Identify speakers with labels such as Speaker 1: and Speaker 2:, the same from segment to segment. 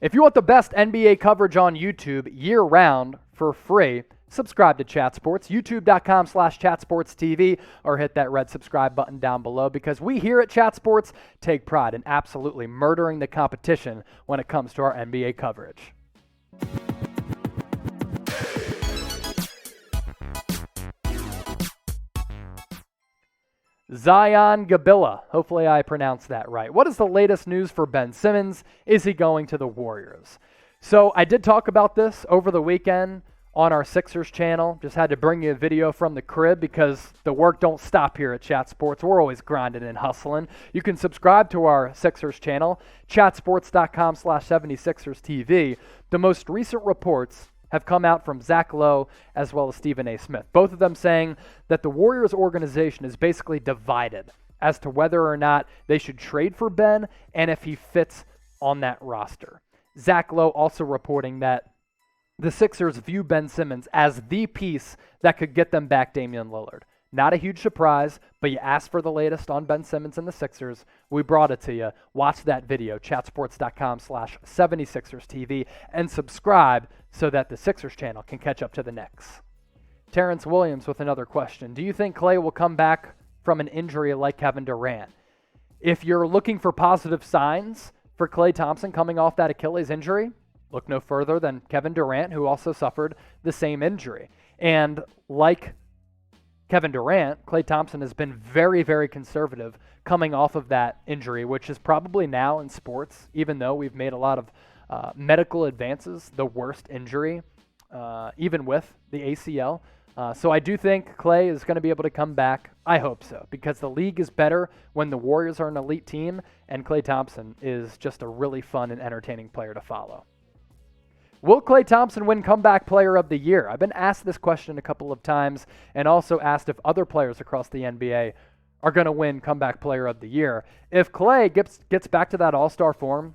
Speaker 1: If you want the best NBA coverage on YouTube year-round for free, subscribe to Chat Sports, youtube.com/chatsportstv, or hit that red subscribe button down below, because we here at Chat Sports take pride in absolutely murdering the competition when it comes to our NBA coverage. Zion Gabilla. Hopefully I pronounced that right. What is the latest news for Ben Simmons? Is he going to the Warriors? So I did talk about this over the weekend on our Sixers channel. Just had to bring you a video from the crib because the work don't stop here at Chat Sports. We're always grinding and hustling. You can subscribe to our Sixers channel, chatsports.com/76erstv. The most recent reports have come out from Zach Lowe as well as Stephen A. Smith, both of them saying that the Warriors organization is basically divided as to whether or not they should trade for Ben and if he fits on that roster. Zach Lowe also reporting that the Sixers view Ben Simmons as the piece that could get them back Damian Lillard. Not a huge surprise, but you asked for the latest on Ben Simmons and the Sixers. We brought it to you. Watch that video, chatsports.com/76erstv, and subscribe so that the Sixers channel can catch up to the Knicks. Terrence Williams with another question. Do you think Klay will come back from an injury like Kevin Durant? If you're looking for positive signs for Klay Thompson coming off that Achilles injury, look no further than Kevin Durant, who also suffered the same injury. And like Kevin Durant, Klay Thompson has been very, very conservative coming off of that injury, which is probably now in sports, even though we've made a lot of medical advances, the worst injury, even with the ACL. So I do think Klay is going to be able to come back. I hope so, because the league is better when the Warriors are an elite team, and Klay Thompson is just a really fun and entertaining player to follow. Will Klay Thompson win Comeback Player of the Year? I've been asked this question a couple of times and also asked if other players across the NBA are going to win Comeback Player of the Year. If Klay gets back to that all-star form,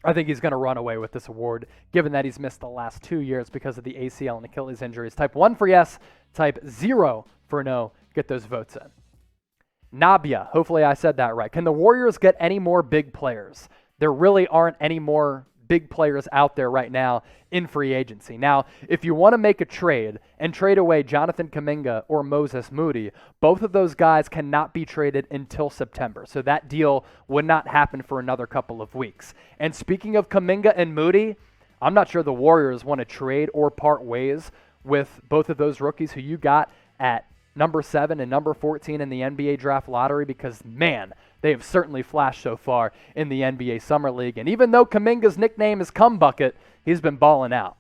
Speaker 1: I think he's going to run away with this award, given that he's missed the last 2 years because of the ACL and Achilles injuries. Type 1 for yes, type 0 for no. Get those votes in. Nabia, hopefully I said that right. Can the Warriors get any more big players? There really aren't any more big players out there right now in free agency. Now, if you want to make a trade and trade away Jonathan Kuminga or Moses Moody, both of those guys cannot be traded until September. So that deal would not happen for another couple of weeks. And speaking of Kuminga and Moody, I'm not sure the Warriors want to trade or part ways with both of those rookies who you got at number 7 and number 14 in the NBA draft lottery, because, man, they have certainly flashed so far in the NBA Summer League. And even though Kuminga's nickname is Cum Bucket, he's been balling out.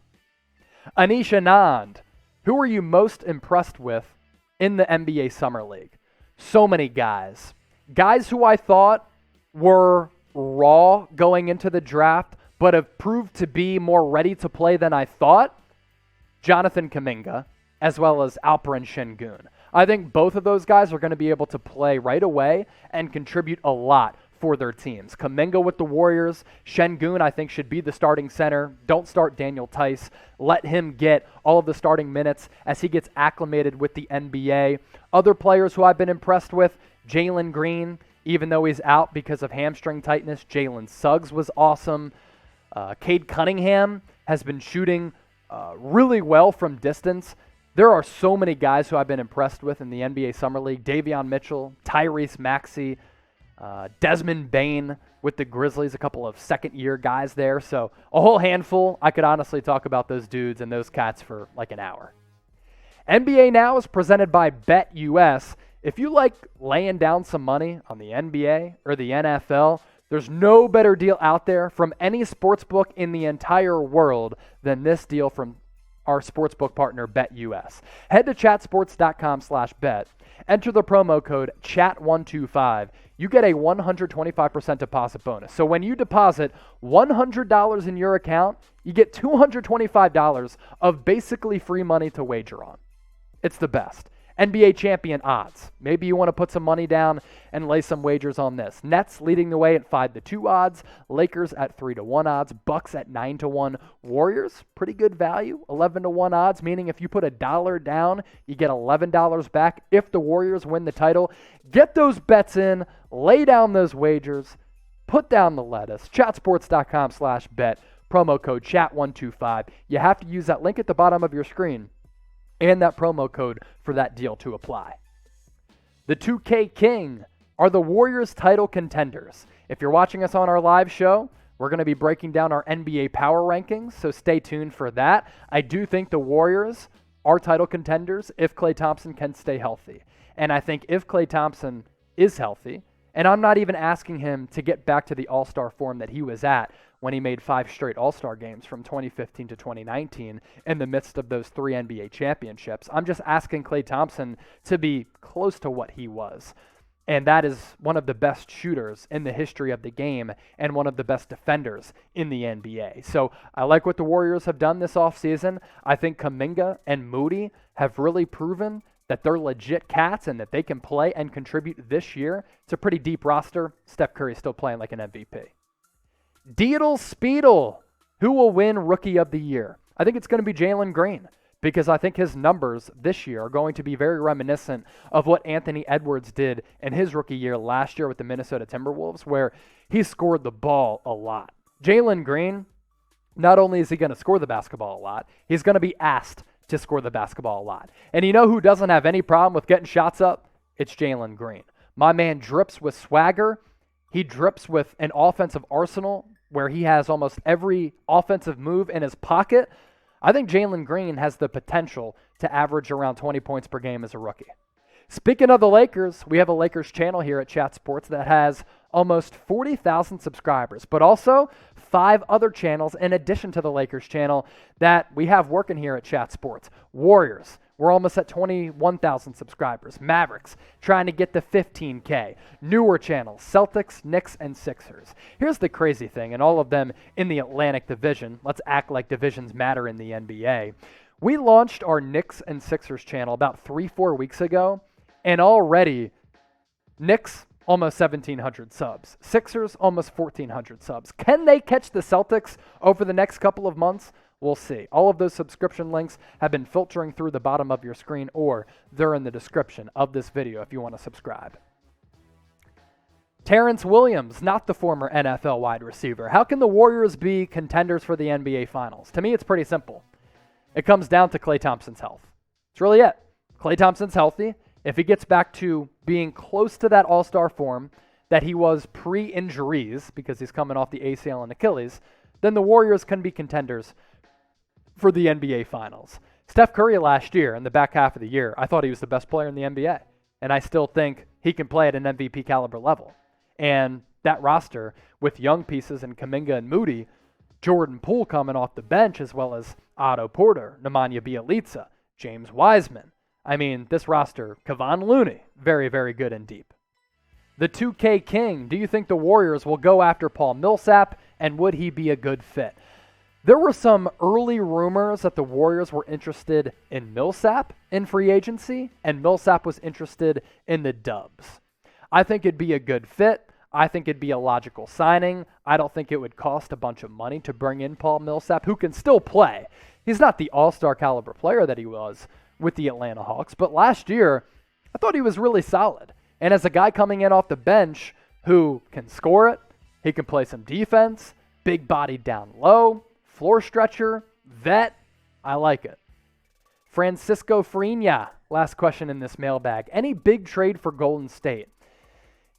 Speaker 1: Anish Anand, who are you most impressed with in the NBA Summer League? So many guys. Guys who I thought were raw going into the draft, but have proved to be more ready to play than I thought. Jonathan Kuminga, as well as Alperen Şengün. I think both of those guys are going to be able to play right away and contribute a lot for their teams. Kuminga with the Warriors. Şengün, I think, should be the starting center. Don't start Daniel Tice. Let him get all of the starting minutes as he gets acclimated with the NBA. Other players who I've been impressed with, Jalen Green, even though he's out because of hamstring tightness. Jalen Suggs was awesome. Cade Cunningham has been shooting really well from distance. There are so many guys who I've been impressed with in the NBA Summer League. Davion Mitchell, Tyrese Maxey, Desmond Bane with the Grizzlies, a couple of second-year guys there. So a whole handful. I could honestly talk about those dudes and those cats for like an hour. NBA Now is presented by BetUS. If you like laying down some money on the NBA or the NFL, there's no better deal out there from any sportsbook in the entire world than this deal from our sportsbook partner, BetUS. Head to chatsports.com/bet. Enter the promo code CHAT125. You get a 125% deposit bonus. So when you deposit $100 in your account, you get $225 of basically free money to wager on. It's the best. NBA champion odds. Maybe you want to put some money down and lay some wagers on this. Nets leading the way at 5-2 odds. Lakers at 3-1 odds. Bucks at 9-1. Warriors, pretty good value, 11-1 odds, meaning if you put $1 down, you get $11 back if the Warriors win the title. Get those bets in. Lay down those wagers. Put down the lettuce. Chatsports.com/bet. promo code chat125. You have to use that link at the bottom of your screen and that promo code for that deal to apply. The 2K King, are the Warriors title contenders? If you're watching us on our live show, we're going to be breaking down our NBA power rankings, so stay tuned for that. I do think the Warriors are title contenders if Klay Thompson can stay healthy. And I think if Klay Thompson is healthy, and I'm not even asking him to get back to the All-Star form that he was at when he made 5 straight All-Star games from 2015 to 2019 in the midst of those 3 NBA championships. I'm just asking Klay Thompson to be close to what he was. And that is one of the best shooters in the history of the game and one of the best defenders in the NBA. So I like what the Warriors have done this offseason. I think Kuminga and Moody have really proven that they're legit cats and that they can play and contribute this year. It's a pretty deep roster. Steph Curry's still playing like an MVP. Deedle Speedle, who will win Rookie of the Year? I think it's going to be Jalen Green, because I think his numbers this year are going to be very reminiscent of what Anthony Edwards did in his rookie year last year with the Minnesota Timberwolves, where he scored the ball a lot. Jalen Green, not only is he going to score the basketball a lot, he's going to be asked to score the basketball a lot. And you know who doesn't have any problem with getting shots up? It's Jalen Green. My man drips with swagger. He drips with an offensive arsenal where he has almost every offensive move in his pocket. I think Jalen Green has the potential to average around 20 points per game as a rookie. Speaking of the Lakers, we have a Lakers channel here at Chat Sports that has almost 40,000 subscribers, but also 5 other channels in addition to the Lakers channel that we have working here at Chat Sports. Warriors, we're almost at 21,000 subscribers. Mavericks, trying to get to 15K. Newer channels, Celtics, Knicks, and Sixers. Here's the crazy thing, and all of them in the Atlantic Division. Let's act like divisions matter in the NBA. We launched our Knicks and Sixers channel about 3-4 weeks ago, and already Knicks, almost 1,700 subs. Sixers, almost 1,400 subs. Can they catch the Celtics over the next couple of months? We'll see. All of those subscription links have been filtering through the bottom of your screen, or they're in the description of this video if you want to subscribe. Terrence Williams, not the former NFL wide receiver. How can the Warriors be contenders for the NBA Finals? To me, it's pretty simple. It comes down to Klay Thompson's health. It's really it. Klay Thompson's healthy. If he gets back to being close to that all-star form that he was pre-injuries, because he's coming off the ACL and Achilles, then the Warriors can be contenders for the NBA Finals. Steph Curry last year, in the back half of the year, I thought he was the best player in the NBA. And I still think he can play at an MVP caliber level. And that roster, with young pieces in Kuminga and Moody, Jordan Poole coming off the bench, as well as Otto Porter, Nemanja Bjelica, James Wiseman. I mean, this roster, Kevon Looney, very, very good and deep. The 2K King, do you think the Warriors will go after Paul Millsap, and would he be a good fit? There were some early rumors that the Warriors were interested in Millsap in free agency, and Millsap was interested in the Dubs. I think it'd be a good fit. I think it'd be a logical signing. I don't think it would cost a bunch of money to bring in Paul Millsap, who can still play. He's not the all-star caliber player that he was with the Atlanta Hawks, but last year, I thought he was really solid. And as a guy coming in off the bench who can score it, he can play some defense, big body down low, floor stretcher, vet, I like it. Francisco Friña, last question in this mailbag. Any big trade for Golden State?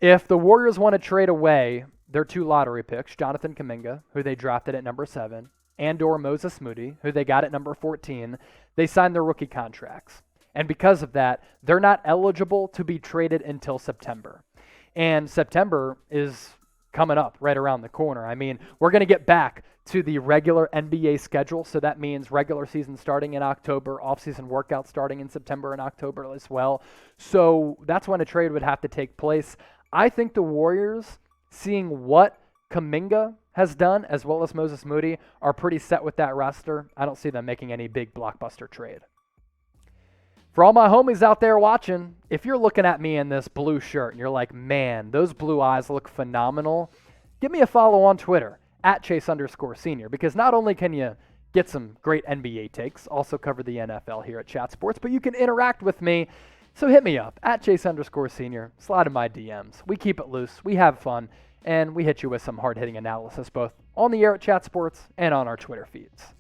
Speaker 1: If the Warriors want to trade away their 2 lottery picks, Jonathan Kuminga, who they drafted at number 7, and/or Moses Moody, who they got at number 14, they signed their rookie contracts. And because of that, they're not eligible to be traded until September. And September is coming up right around the corner. I mean, we're going to get back to the regular NBA schedule, so that means regular season starting in October, off-season workouts starting in September and October as well. So that's when a trade would have to take place. I think the Warriors, seeing what Kuminga has done, as well as Moses Moody, are pretty set with that roster. I don't see them making any big blockbuster trade. For all my homies out there watching, if you're looking at me in this blue shirt and you're like, man, those blue eyes look phenomenal, give me a follow on Twitter, @Chase_Senior, because not only can you get some great NBA takes, also cover the NFL here at Chat Sports, but you can interact with me. So hit me up, @Chase_Senior, slide in my DMs. We keep it loose. We have fun. and we hit you with some hard-hitting analysis both on the air at Chat Sports and on our Twitter feeds.